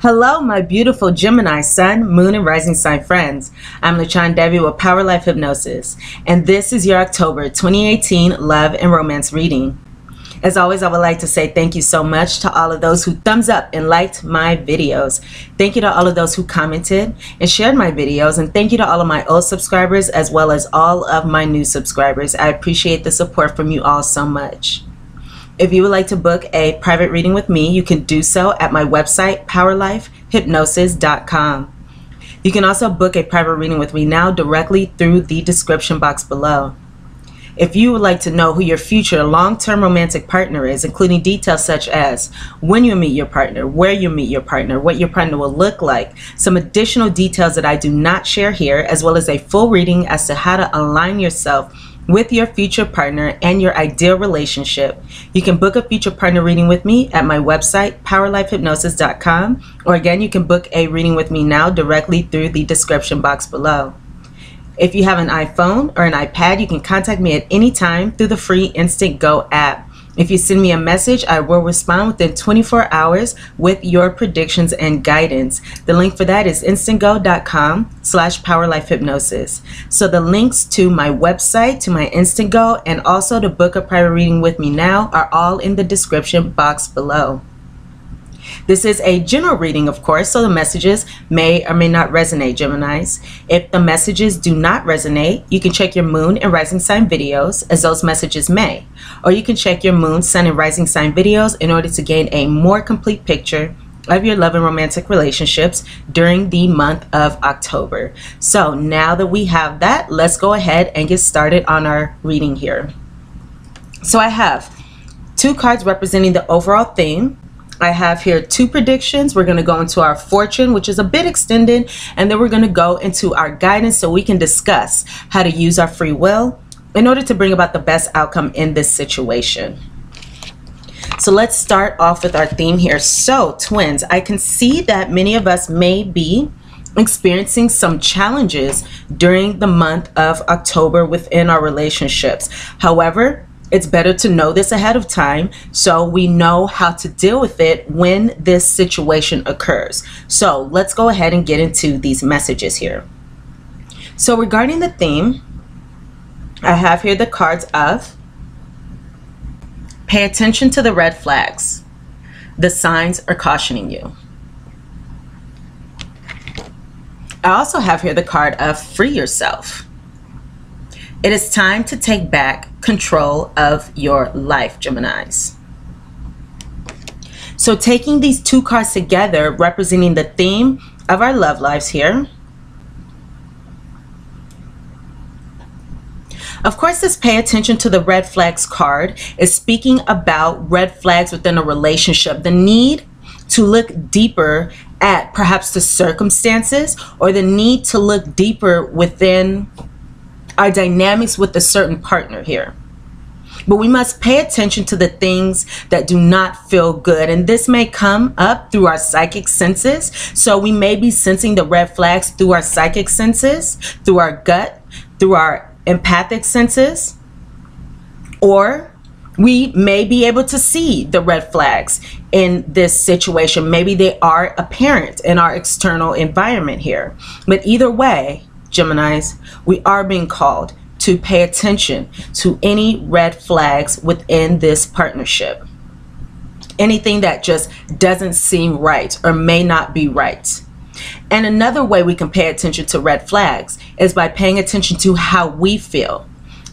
Hello, my beautiful Gemini sun, moon, and rising sign friends. I'm LaChan Debbie with Power Life Hypnosis, and this is your October 2018 love and romance reading. As always, I would like to say thank you so much to all of those who thumbs up and liked my videos. Thank you to all of those who commented and shared my videos, and thank you to all of my old subscribers as well as all of my new subscribers. I appreciate the support from you all so much. If you would like to book a private reading with me, you can do so at my website, POWERLIFEHYPNOSIS.com. You can also book a private reading with me now directly through the description box below. If you would like to know who your future long-term romantic partner is, including details such as when you meet your partner, where you meet your partner, what your partner will look like, some additional details that I do not share here, as well as a full reading as to how to align yourself with your future partner and your ideal relationship, you can book a future partner reading with me at my website, POWERLIFEHYPNOSIS.com, or again, you can book a reading with me now directly through the description box below. If you have an iPhone or an iPad, you can contact me at any time through the free Instant Go app. If you send me a message, I will respond within 24 hours with your predictions and guidance. The link for that is instantgo.com/powerlifehypnosis. So the links to my website, to my Instant Go, and also to book a private reading with me now are all in the description box below. This is a general reading, of course, so the messages may or may not resonate, Geminis. If the messages do not resonate, you can check your moon and rising sign videos, as those messages may. Or you can check your moon, sun, and rising sign videos in order to gain a more complete picture of your love and romantic relationships during the month of October. So now that we have that, let's go ahead and get started on our reading here. So I have two cards representing the overall theme. I have here two predictions. We're going to go into our fortune, which is a bit extended, and then we're going to go into our guidance so we can discuss how to use our free will in order to bring about the best outcome in this situation. So let's start off with our theme here. So twins, I can see that many of us may be experiencing some challenges during the month of October within our relationships. However, it's better to know this ahead of time so we know how to deal with it when this situation occurs. So let's go ahead and get into these messages here. So regarding the theme, I have here the cards of pay attention to the red flags. The signs are cautioning you. I also have here the card of free yourself. It is time to take back control of your life, Geminis. So taking these two cards together, representing the theme of our love lives here. Of course, this pay attention to the red flags card is speaking about red flags within a relationship, the need to look deeper at perhaps the circumstances, or the need to look deeper within our dynamics with a certain partner here. But we must pay attention to the things that do not feel good, and this may come up through our psychic senses. So we may be sensing the red flags through our psychic senses, through our gut, through our empathic senses, or we may be able to see the red flags in this situation. Maybe they are apparent in our external environment here. But either way, Geminis, we are being called to pay attention to any red flags within this partnership. Anything that just doesn't seem right or may not be right. And another way we can pay attention to red flags is by paying attention to how we feel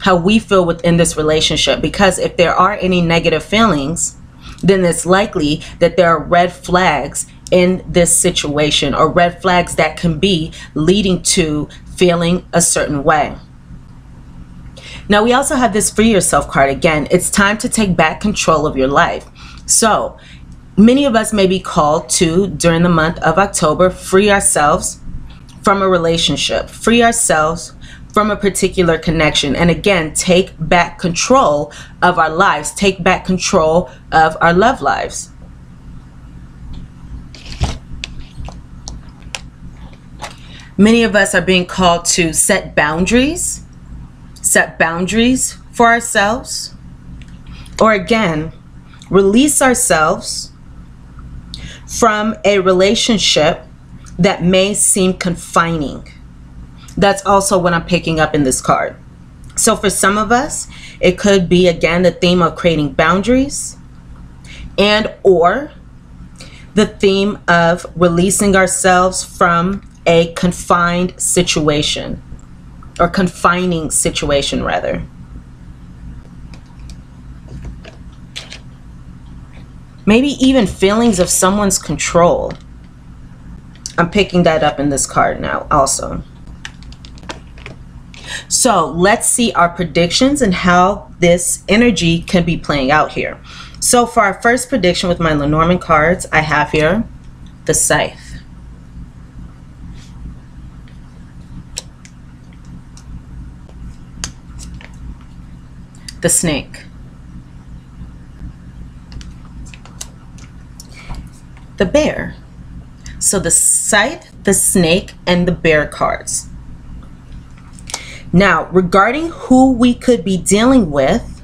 within this relationship. Because if there are any negative feelings, then it's likely that there are red flags in this situation, or red flags that can be leading to feeling a certain way. Now we also have this free yourself card. Again, it's time to take back control of your life. So many of us may be called to, during the month of October, free ourselves from a relationship, free ourselves from a particular connection, and again, take back control of our lives, take back control of our love lives. Many of us are being called to set boundaries for ourselves, or again, release ourselves from a relationship that may seem confining. That's also what I'm picking up in this card. So for some of us, it could be, again, the theme of creating boundaries, and or the theme of releasing ourselves from a confined situation, or confining situation rather. Maybe even feelings of someone's control. I'm picking that up in this card now also. So let's see our predictions and how this energy can be playing out here. So for our first prediction with my Lenormand cards, I have here the Scythe, the Snake, the Bear. So the Scythe, the Snake, and the Bear cards. Now, regarding who we could be dealing with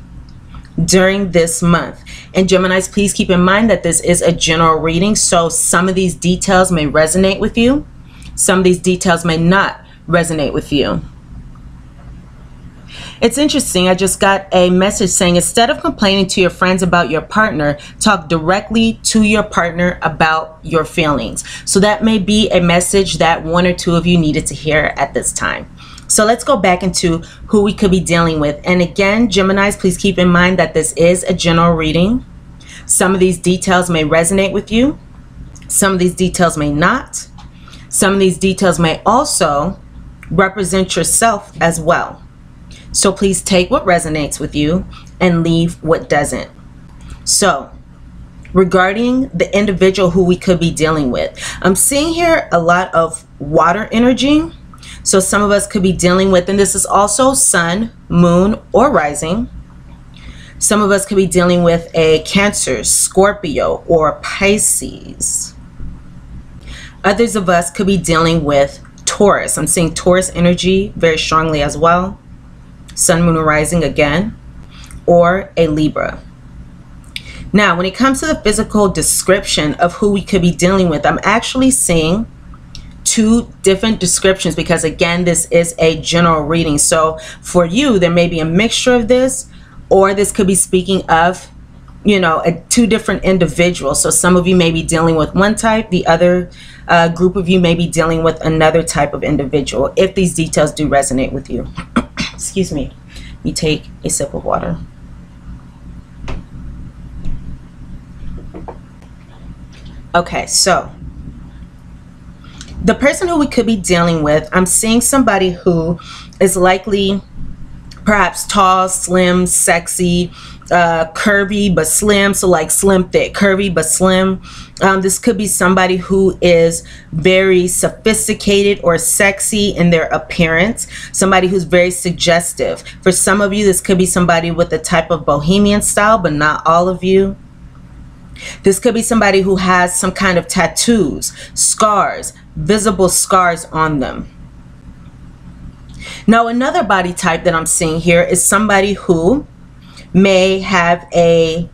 during this month, and Geminis, please keep in mind that this is a general reading, so some of these details may resonate with you. Some of these details may not resonate with you. It's interesting, I just got a message saying, instead of complaining to your friends about your partner, talk directly to your partner about your feelings. So that may be a message that one or two of you needed to hear at this time. So let's go back into who we could be dealing with. And again, Geminis, please keep in mind that this is a general reading. Some of these details may resonate with you. Some of these details may not. Some of these details may also represent yourself as well. So please take what resonates with you and leave what doesn't. So regarding the individual who we could be dealing with, I'm seeing here a lot of water energy. So some of us could be dealing with, and this is also sun, moon, or rising. Some of us could be dealing with a Cancer, Scorpio, or Pisces. Others of us could be dealing with Taurus. I'm seeing Taurus energy very strongly as well. Sun, moon, or rising again, or a Libra. Now, when it comes to the physical description of who we could be dealing with, I'm actually seeing two different descriptions because, again, this is a general reading. So for you, there may be a mixture of this, or this could be speaking of, you know, two different individuals. So some of you may be dealing with one type, the other group of you may be dealing with another type of individual, if these details do resonate with you. Excuse me. You take a sip of water. Okay, so the person who we could be dealing with, I'm seeing somebody who is likely perhaps tall, slim, sexy, curvy but slim, so like slim thick, curvy but slim. This could be somebody who is very sophisticated or sexy in their appearance, somebody who's very suggestive. For some of you, this could be somebody with a type of bohemian style, but not all of you. This could be somebody who has some kind of tattoos, scars, visible scars on them. Now, another body type that I'm seeing here is somebody who may have a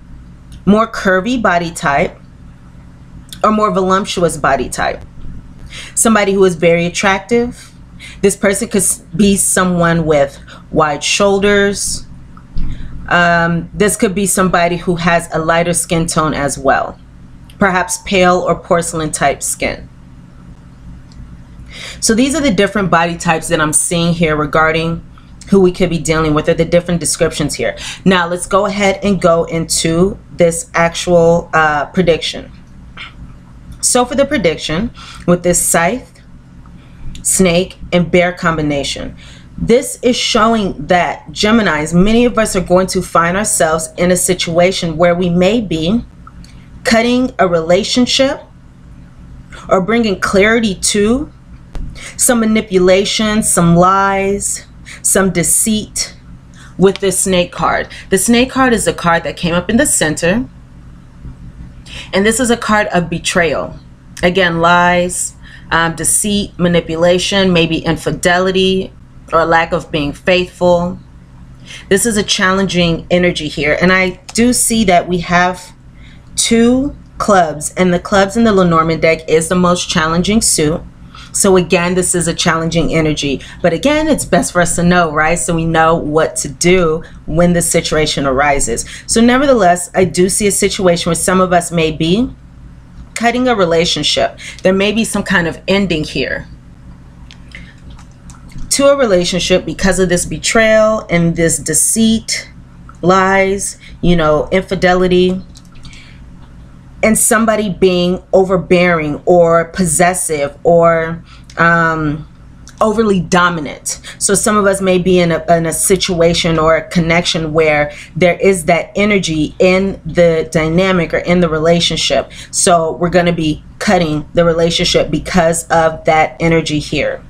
more curvy body type or more voluptuous body type. Somebody who is very attractive. This person could be someone with wide shoulders. This could be somebody who has a lighter skin tone as well, perhaps pale or porcelain type skin. So these are the different body types that I'm seeing here regarding who we could be dealing with, or the different descriptions here. Now let's go ahead and go into this actual prediction. So for the prediction with this Scythe, Snake, and Bear combination, this is showing that, Geminis, many of us are going to find ourselves in a situation where we may be cutting a relationship or bringing clarity to some manipulation, some lies, some deceit with this Snake card. The Snake card is a card that came up in the center, and this is a card of betrayal. Again, lies, deceit, manipulation, maybe infidelity, or lack of being faithful. This is a challenging energy here, and I do see that we have two clubs, and the clubs in the Lenormand deck is the most challenging suit. So again, this is a challenging energy, but again, it's best for us to know, right? So we know what to do when the situation arises. So nevertheless, I do see a situation where some of us may be cutting a relationship. There may be some kind of ending here to a relationship because of this betrayal and this deceit, lies, you know, infidelity, and somebody being overbearing or possessive or overly dominant. So some of us may be in a situation or a connection where there is that energy in the dynamic or in the relationship. So we're going to be cutting the relationship because of that energy here.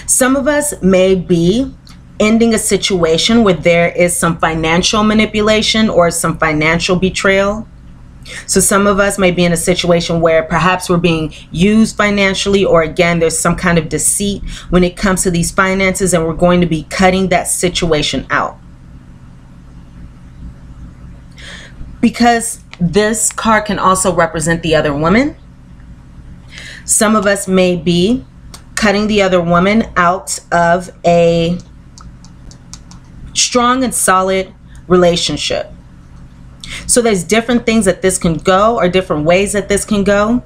Some of us may be ending a situation where there is some financial manipulation or some financial betrayal. So some of us may be in a situation where perhaps we're being used financially, or again, there's some kind of deceit when it comes to these finances, and we're going to be cutting that situation out. Because this card can also represent the other woman. Some of us may be cutting the other woman out of a strong and solid relationship. So there's different things that this can go, or different ways that this can go.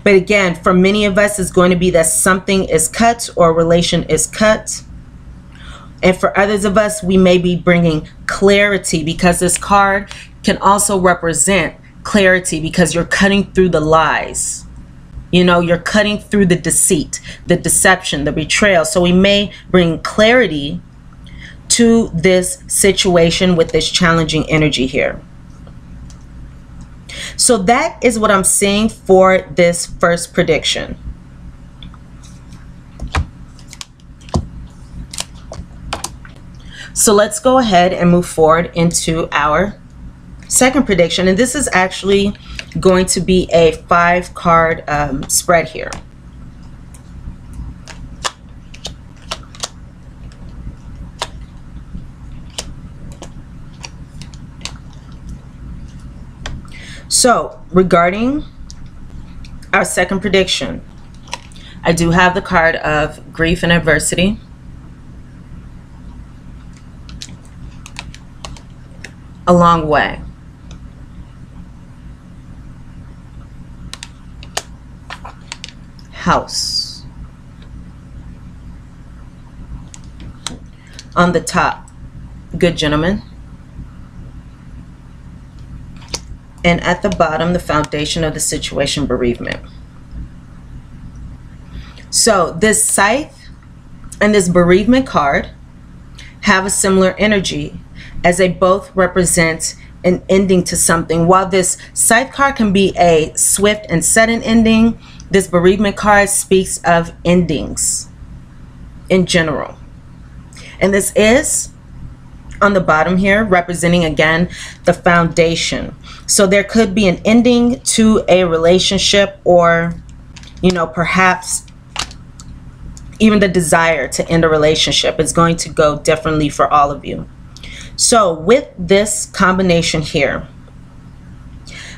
But again, for many of us, it's going to be that something is cut or a relation is cut. And for others of us, we may be bringing clarity, because this card can also represent clarity, because you're cutting through the lies. You know, you're cutting through the deceit, the deception, the betrayal. So we may bring clarity to this situation with this challenging energy here. So that is what I'm seeing for this first prediction. So let's go ahead and move forward into our second prediction. And this is actually going to be a 5-card spread here. So regarding our second prediction, I do have the card of grief and adversity. A long way. House. On the top, good gentleman. And at the bottom, the foundation of the situation, bereavement. So this scythe and this bereavement card have a similar energy, as they both represent an ending to something. While this scythe card can be a swift and sudden ending, this bereavement card speaks of endings in general. And this is on the bottom here, representing again the foundation. So there could be an ending to a relationship, or, you know, perhaps even the desire to end a relationship is going to go differently for all of you. So with this combination here,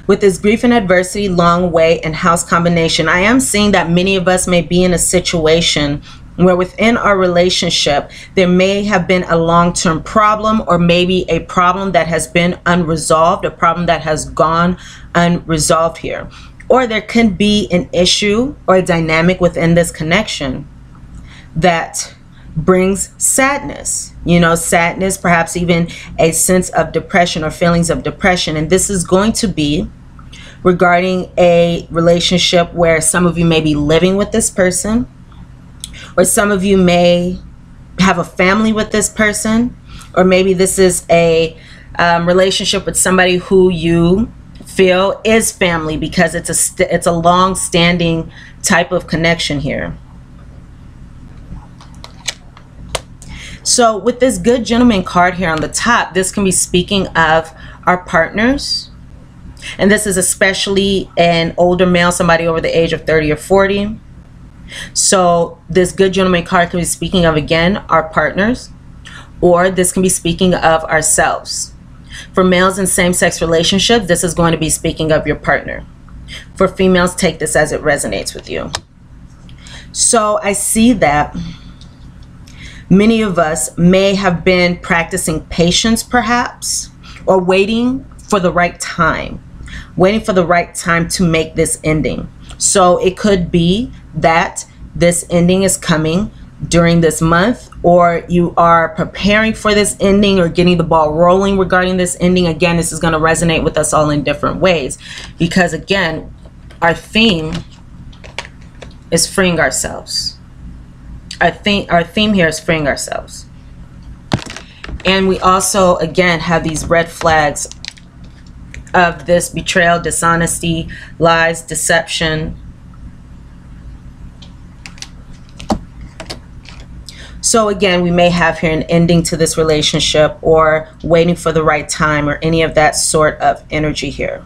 with this grief and adversity, long way, and house combination, I am seeing that many of us may be in a situation where within our relationship, there may have been a long-term problem, or maybe a problem that has been unresolved, a problem that has gone unresolved here. Or there can be an issue or a dynamic within this connection that brings sadness, you know, sadness, perhaps even a sense of depression or feelings of depression. And this is going to be regarding a relationship where some of you may be living with this person, or some of you may have a family with this person, or maybe this is a relationship with somebody who you feel is family, because it's a long-standing type of connection here. So with this good gentleman card here on the top, this can be speaking of our partners. And this is especially an older male, somebody over the age of 30 or 40. So this good gentleman card can be speaking of, again, our partners, or this can be speaking of ourselves. For males in same-sex relationships, this is going to be speaking of your partner. For females, take this as it resonates with you. So I see that many of us may have been practicing patience, perhaps, or waiting for the right time. Waiting for the right time to make this ending. So it could be that this ending is coming during this month, or you are preparing for this ending or getting the ball rolling regarding this ending. Again, this is going to resonate with us all in different ways, because again, our theme is freeing ourselves. Our theme here is freeing ourselves. And we also, again, have these red flags of this betrayal, dishonesty, lies, deception. So again, we may have here an ending to this relationship, or waiting for the right time, or any of that sort of energy here.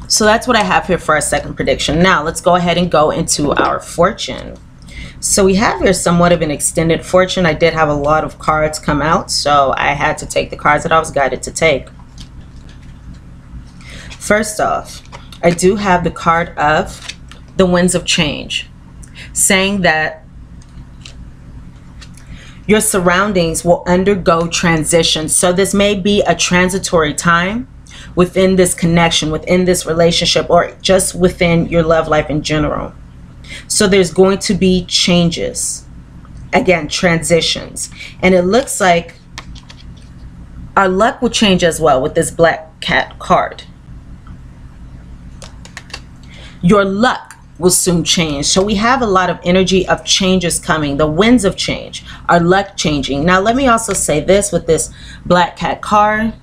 So that's what I have here for our second prediction. Now let's go ahead and go into our fortune. So we have here somewhat of an extended fortune. I did have a lot of cards come out, so I had to take the cards that I was guided to take. First off, I do have the card of the winds of change, saying that your surroundings will undergo transition. So this may be a transitory time within this connection, within this relationship, or just within your love life in general. So there's going to be changes, again, transitions. And it looks like our luck will change as well with this Black Cat card. Your luck will soon change. So we have a lot of energy of changes coming, the winds of change, our luck changing. Now let me also say this with this Black Cat card.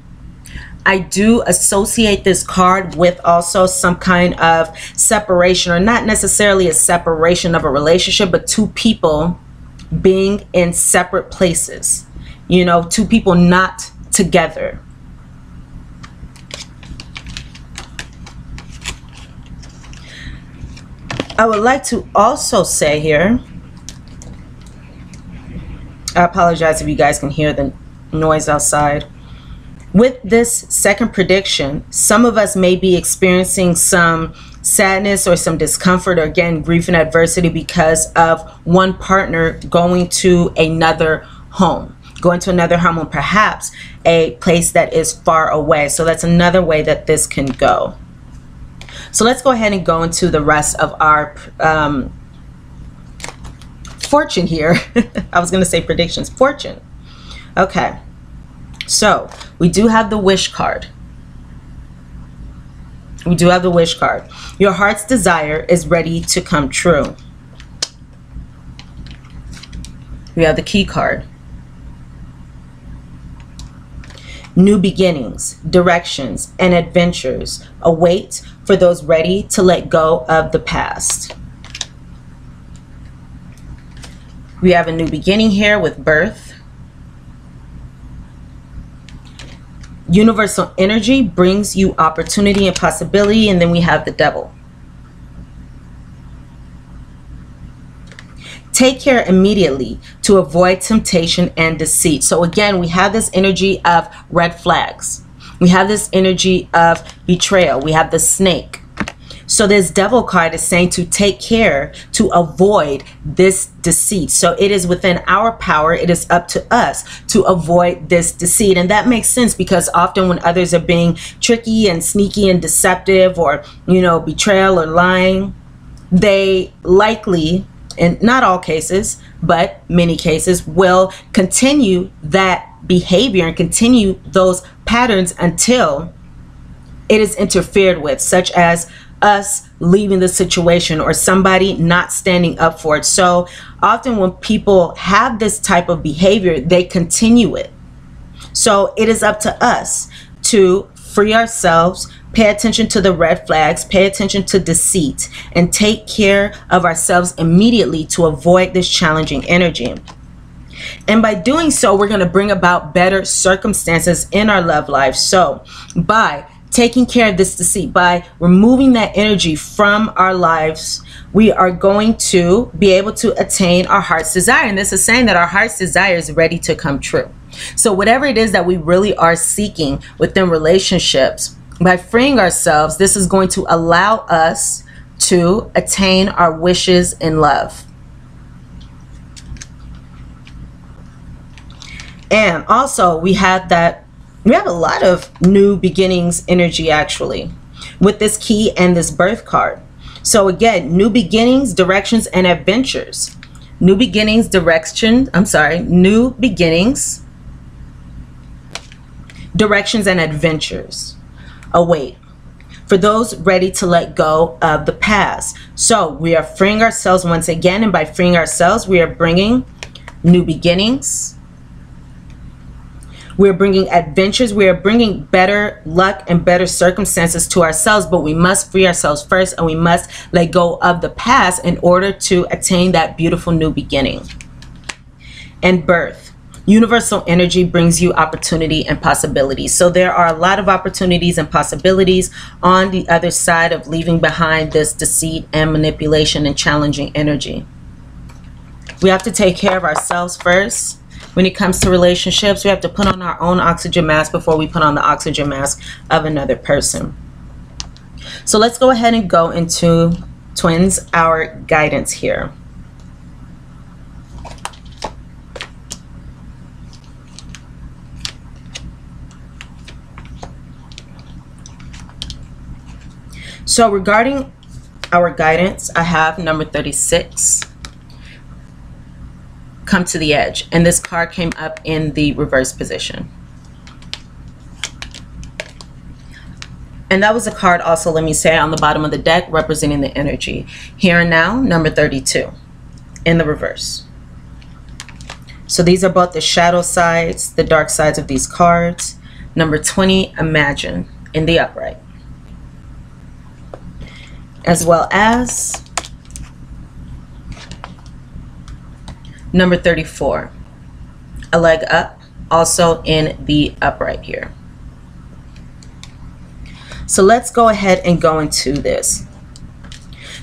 I do associate this card with also some kind of separation, or not necessarily a separation of a relationship, but two people being in separate places, you know, two people not together. I would like to also say here, I apologize if you guys can hear the noise outside. With this second prediction, some of us may be experiencing some sadness or some discomfort, or again, grief and adversity, because of one partner going to another home, or perhaps a place that is far away. So that's another way that this can go. So let's go ahead and go into the rest of our fortune here. I was going to say predictions, fortune. Okay. So we do have the wish card. We do have the wish card. Your heart's desire is ready to come true. We have the key card. New beginnings, directions, and adventures await for those ready to let go of the past. We have a new beginning here with birth. Universal energy brings you opportunity and possibility. And then we have the devil. Take care immediately to avoid temptation and deceit. So again, we have this energy of red flags. We have this energy of betrayal. We have the snake. So this devil card is saying to take care to avoid this deceit. So it is within our power. It is up to us to avoid this deceit. And that makes sense, because often when others are being tricky and sneaky and deceptive, or, you know, betrayal or lying, they likely, in not all cases, but many cases, will continue that behavior and continue those patterns until it is interfered with, such as us leaving the situation or somebody not standing up for it. So often when people have this type of behavior, they continue it. So it is up to us to free ourselves, pay attention to the red flags, pay attention to deceit, and take care of ourselves immediately to avoid this challenging energy. And by doing so, we're going to bring about better circumstances in our love life. So by taking care of this deceit, by removing that energy from our lives, we are going to be able to attain our heart's desire. And this is saying that our heart's desire is ready to come true. So whatever it is that we really are seeking within relationships, by freeing ourselves, this is going to allow us to attain our wishes in love. And also we have a lot of new beginnings energy actually with this key and this birth card. So again, new beginnings, directions, and adventures. New beginnings, new beginnings, directions, and adventures await for those ready to let go of the past. So we are freeing ourselves once again, and by freeing ourselves, we are bringing new beginnings. We're bringing adventures. We are bringing better luck and better circumstances to ourselves, but we must free ourselves first, and we must let go of the past in order to attain that beautiful new beginning. And birth. Universal energy brings you opportunity and possibilities. So there are a lot of opportunities and possibilities on the other side of leaving behind this deceit and manipulation and challenging energy. We have to take care of ourselves first. When it comes to relationships, we have to put on our own oxygen mask before we put on the oxygen mask of another person. So let's go ahead and go into twins, our guidance here. So regarding our guidance, I have number 36. Come to the edge, and this card came up in the reverse position. And that was a card also, let me say, on the bottom of the deck representing the energy. Here and now, number 32 in the reverse. So these are both the shadow sides, the dark sides of these cards. Number 20, imagine, in the upright. As well as number 34, a leg up, also in the upright here. So let's go ahead and go into this.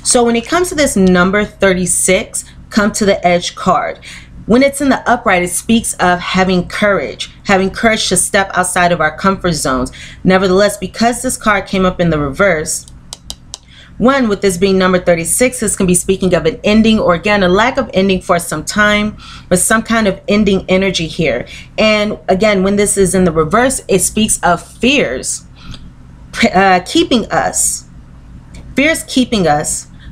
So when it comes to this number 36, come to the edge card. When it's in the upright, it speaks of having courage to step outside of our comfort zones. Nevertheless, because this card came up in the reverse, one, with this being number 36, this can be speaking of an ending, or again, a lack of ending for some time, but some kind of ending energy here. And again, when this is in the reverse, it speaks of fears keeping us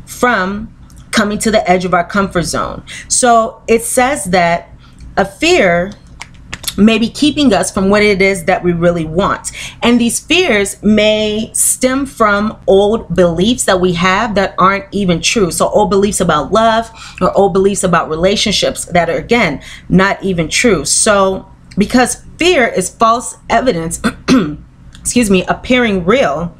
from coming to the edge of our comfort zone. So it says that a fear may be keeping us from what it is that we really want. And these fears may stem from old beliefs that we have that aren't even true. So old beliefs about love, or old beliefs about relationships that are, again, not even true. So because fear is false evidence, excuse me, appearing real,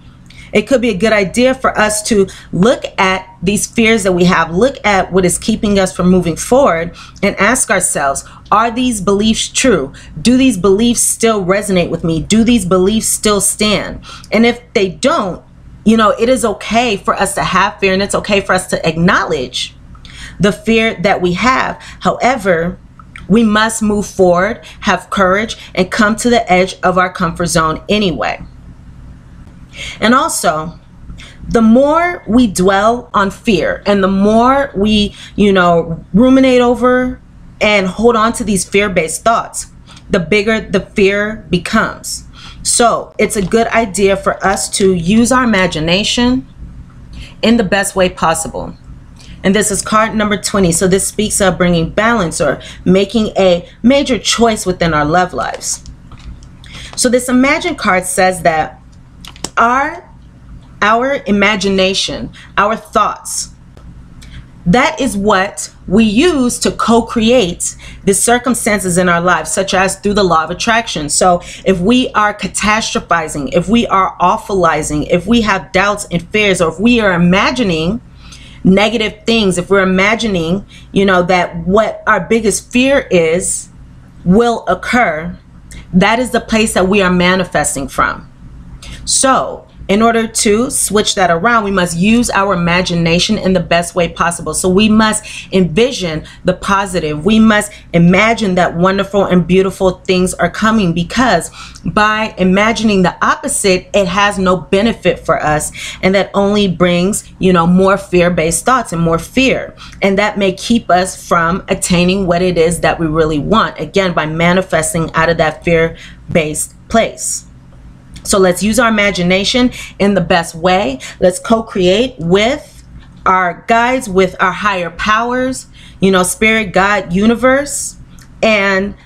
it could be a good idea for us to look at these fears that we have, look at what is keeping us from moving forward, and ask ourselves, are these beliefs true? Do these beliefs still resonate with me? Do these beliefs still stand? And if they don't, you know, it is okay for us to have fear, and it's okay for us to acknowledge the fear that we have. However, we must move forward, have courage, and come to the edge of our comfort zone anyway. And also, the more we dwell on fear, and the more we, ruminate over and hold on to these fear-based thoughts, the bigger the fear becomes. So it's a good idea for us to use our imagination in the best way possible. And this is card number 20. So this speaks of bringing balance, or making a major choice within our love lives. So this Imagine card says that our imagination, our thoughts, that is what we use to co-create the circumstances in our lives, such as through the law of attraction. So if we are catastrophizing, if we are awfulizing, if we have doubts and fears, or if we are imagining negative things, if we're imagining, that what our biggest fear is will occur, that is the place that we are manifesting from. So in order to switch that around, we must use our imagination in the best way possible. So we must envision the positive. We must imagine that wonderful and beautiful things are coming, because by imagining the opposite, it has no benefit for us. And that only brings, more fear-based thoughts and more fear. And that may keep us from attaining what it is that we really want. Again, by manifesting out of that fear-based place. So let's use our imagination in the best way. Let's co-create with our guides, with our higher powers, spirit, God, universe, and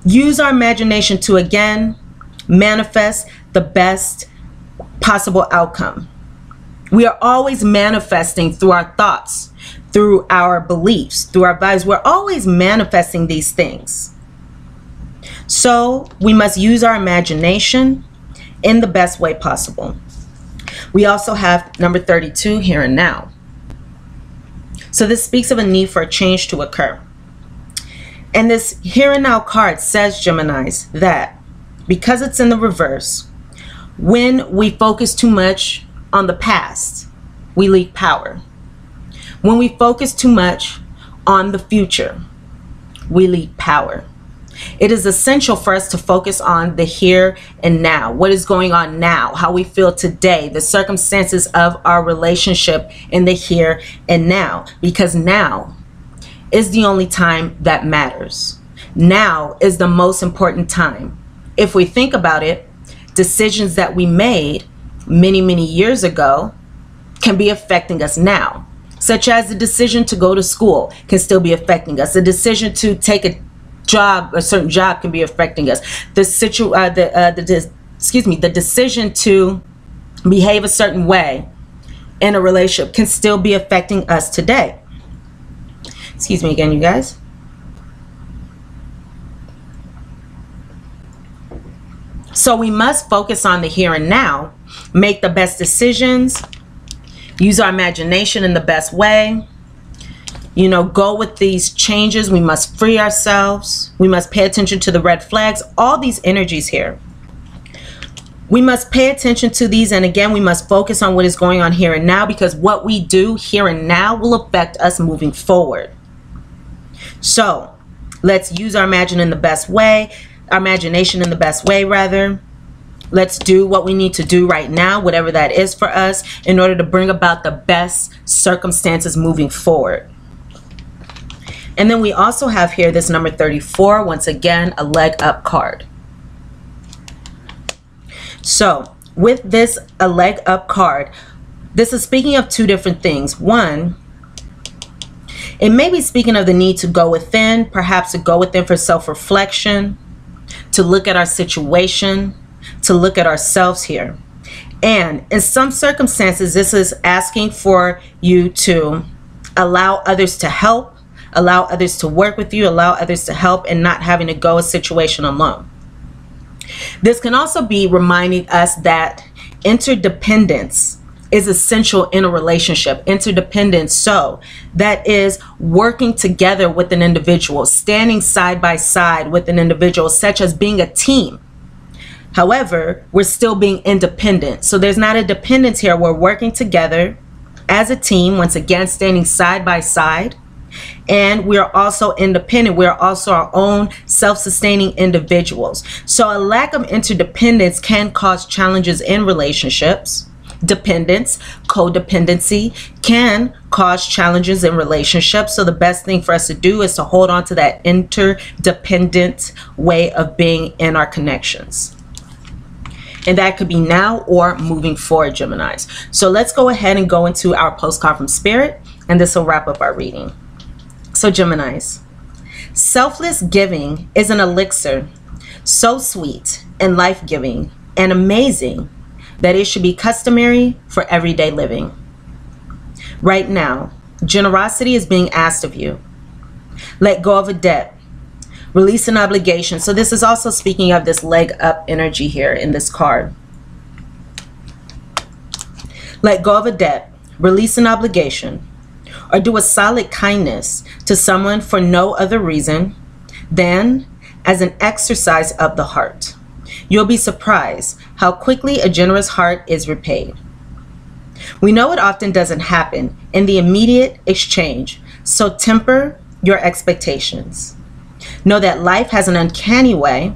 use our imagination to, again, manifest the best possible outcome. We are always manifesting through our thoughts, through our beliefs, through our vibes. We're always manifesting these things. So we must use our imagination in the best way possible. We also have number 32, here and now. So this speaks of a need for a change to occur. And this here and now card says, Geminis, that because it's in the reverse, when we focus too much on the past, we leak power. When we focus too much on the future, we leak power. It is essential for us to focus on the here and now, what is going on now, how we feel today, the circumstances of our relationship in the here and now, because now is the only time that matters. Now is the most important time. If we think about it, decisions that we made many, many years ago can be affecting us now, such as the decision to go to school can still be affecting us. The decision to take a certain job can be affecting us. The decision to behave a certain way in a relationship can still be affecting us today. Excuse me again, you guys. So we must focus on the here and now, make the best decisions, use our imagination in the best way. Go with these changes. We must free ourselves. We must pay attention to the red flags, all these energies here. We must pay attention to these. And again, we must focus on what is going on here and now, because what we do here and now will affect us moving forward. So let's use our imagination in the best way, rather. Let's do what we need to do right now, whatever that is for us, in order to bring about the best circumstances moving forward. And then we also have here this number 34, once again, a leg up card. So with this a leg up card, this is speaking of two different things. One, it may be speaking of the need to go within, perhaps to go within for self-reflection, to look at our situation, to look at ourselves here. And in some circumstances, this is asking for you to allow others to help, allow others to work with you, allow others to help, and not having to go a situation alone. This can also be reminding us that interdependence is essential in a relationship. Interdependence, so that is working together with an individual, standing side by side with an individual, such as being a team. However, we're still being independent. So there's not a dependence here. We're working together as a team, once again, standing side by side. And we are also independent. We are also our own self-sustaining individuals. So a lack of interdependence can cause challenges in relationships. Dependence, codependency can cause challenges in relationships. So the best thing for us to do is to hold on to that interdependent way of being in our connections. And that could be now or moving forward, Geminis. So let's go ahead and go into our postcard from Spirit, and this will wrap up our reading. So Geminis, selfless giving is an elixir so sweet and life-giving and amazing that it should be customary for everyday living. Right now, generosity is being asked of you. Let go of a debt. Release an obligation. So this is also speaking of this leg up energy here in this card. Let go of a debt. Release an obligation. Or do a solid kindness to someone for no other reason than as an exercise of the heart. You'll be surprised how quickly a generous heart is repaid. We know it often doesn't happen in the immediate exchange, so temper your expectations. Know that life has an uncanny way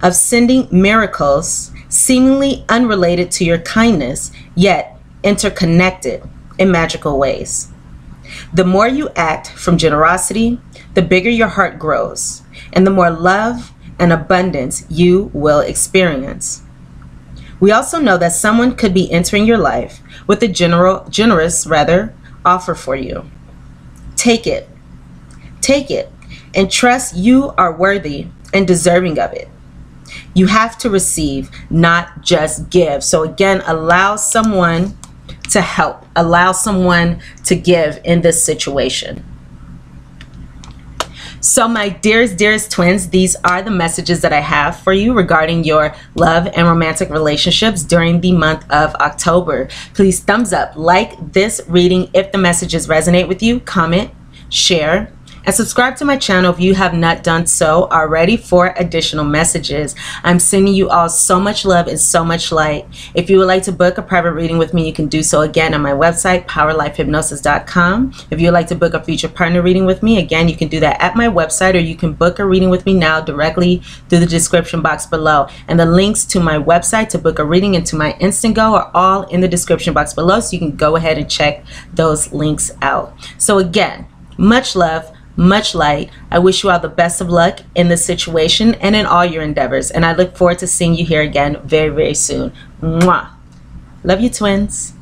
of sending miracles seemingly unrelated to your kindness, yet interconnected in magical ways. The more you act from generosity, the bigger your heart grows, and the more love and abundance you will experience. We also know that someone could be entering your life with a generous offer for you. Take it, and trust you are worthy and deserving of it. You have to receive, not just give. So again, allow someone to help, allow someone to give in this situation. So my dearest twins, these are the messages that I have for you regarding your love and romantic relationships during the month of October. Please thumbs up, like this reading if the messages resonate with you, comment, share, and subscribe to my channel if you have not done so already for additional messages. I'm sending you all so much love and so much light. If you would like to book a private reading with me, you can do so again on my website, POWERLIFEHYPNOSIS.com. If you would like to book a future partner reading with me, again, you can do that at my website, or you can book a reading with me now directly through the description box below. And the links to my website to book a reading and to my Instant Go are all in the description box below, so you can go ahead and check those links out. So again, much love, much light. I wish you all the best of luck in this situation and in all your endeavors. And I look forward to seeing you here again very, very soon. Mwah. Love you, twins.